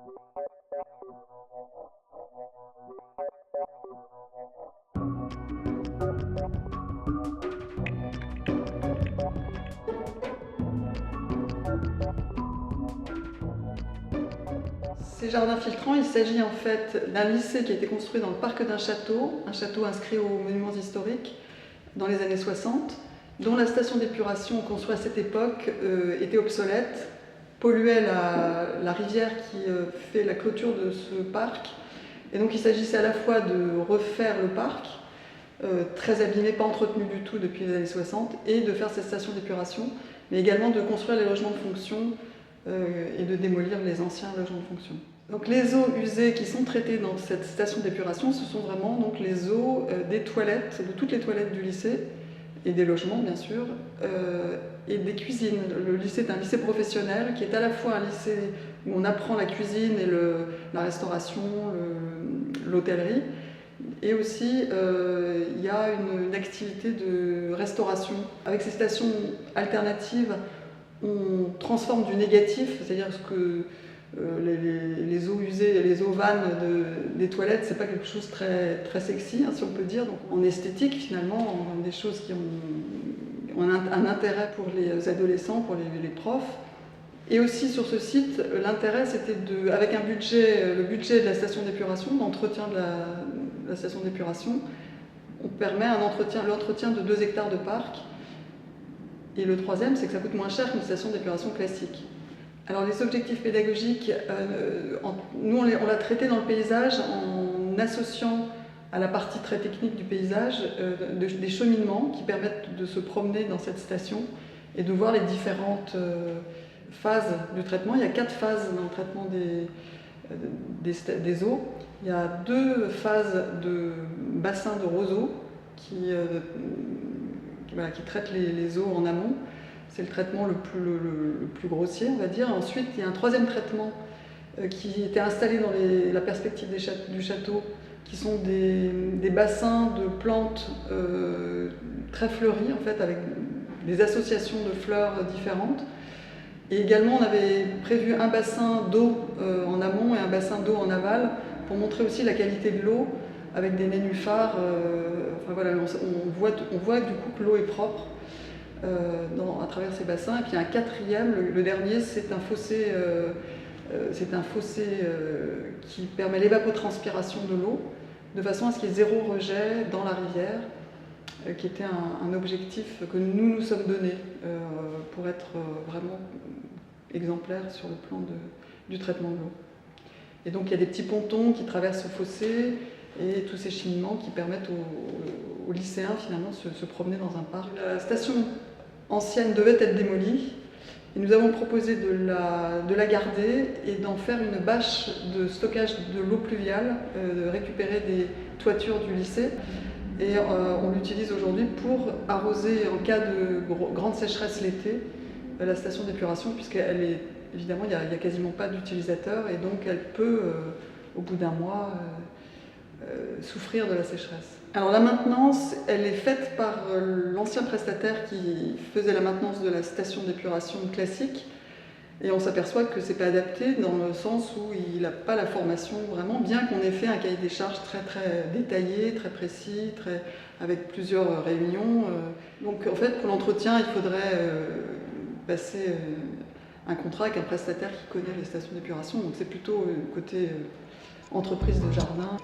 Ces jardins filtrants, il s'agit en fait d'un lycée qui a été construit dans le parc d'un château, un château inscrit aux monuments historiques dans les années 60, dont la station d'épuration construite à cette époque était obsolète, polluait la rivière qui fait la clôture de ce parc. Et donc il s'agissait à la fois de refaire le parc, très abîmé, pas entretenu du tout depuis les années 60, et de faire cette station d'épuration, mais également de construire les logements de fonction et de démolir les anciens logements de fonction. Donc les eaux usées qui sont traitées dans cette station d'épuration, ce sont vraiment donc les eaux des toilettes, de toutes les toilettes du lycée, et des logements bien sûr, et des cuisines. Le lycée est un lycée professionnel qui est à la fois un lycée où on apprend la cuisine et la restauration, l'hôtellerie, et aussi il y a une activité de restauration. Avec ces stations alternatives, on transforme du négatif, c'est-à-dire que les eaux usées, les eaux vannes des toilettes, c'est pas quelque chose de très sexy, hein, si on peut dire. Donc en esthétique, finalement, des choses qui ont un intérêt pour les adolescents, pour les profs. Et aussi sur ce site, l'intérêt c'était avec le budget de la station d'épuration, d'entretien de la station d'épuration, on permet l'entretien de 2 hectares de parc. Et le troisième, c'est que ça coûte moins cher qu'une station d'épuration classique. Alors les objectifs pédagogiques, nous on l'a traité dans le paysage en associant à la partie très technique du paysage des cheminements qui permettent de se promener dans cette station et de voir les différentes phases du traitement. Il y a 4 phases dans le traitement des eaux. Il y a 2 phases de bassins de roseaux qui traitent les eaux en amont. C'est le traitement le plus grossier, on va dire. Ensuite, il y a un 3e traitement qui était installé dans la perspective du château, qui sont des bassins de plantes très fleuries, en fait, avec des associations de fleurs différentes. Et également, on avait prévu un bassin d'eau en amont et un bassin d'eau en aval, pour montrer aussi la qualité de l'eau, avec des nénuphars. Enfin, voilà, on voit du coup que l'eau est propre à travers ces bassins. Et puis un 4e, le dernier, c'est un fossé, qui permet l'évapotranspiration de l'eau, de façon à ce qu'il y ait 0 rejet dans la rivière, qui était un objectif que nous sommes donnés pour être vraiment exemplaires sur le plan du traitement de l'eau. Et donc il y a des petits pontons qui traversent ce fossé et tous ces cheminements qui permettent aux lycéens finalement de se promener dans un parc. La station ancienne devait être démolie et nous avons proposé de la garder et d'en faire une bâche de stockage de l'eau pluviale, de récupérer des toitures du lycée. Et on l'utilise aujourd'hui pour arroser en cas de grande sécheresse l'été la station d'épuration, puisqu'elle est évidemment il n'y a quasiment pas d'utilisateurs et donc elle peut au bout d'un mois souffrir de la sécheresse. Alors la maintenance, elle est faite par l'ancien prestataire qui faisait la maintenance de la station d'épuration classique, et on s'aperçoit que c'est pas adapté dans le sens où il n'a pas la formation vraiment, bien qu'on ait fait un cahier des charges très détaillé, très précis, avec plusieurs réunions. Donc en fait pour l'entretien il faudrait passer un contrat avec un prestataire qui connaît les stations d'épuration, donc c'est plutôt côté entreprise de jardin.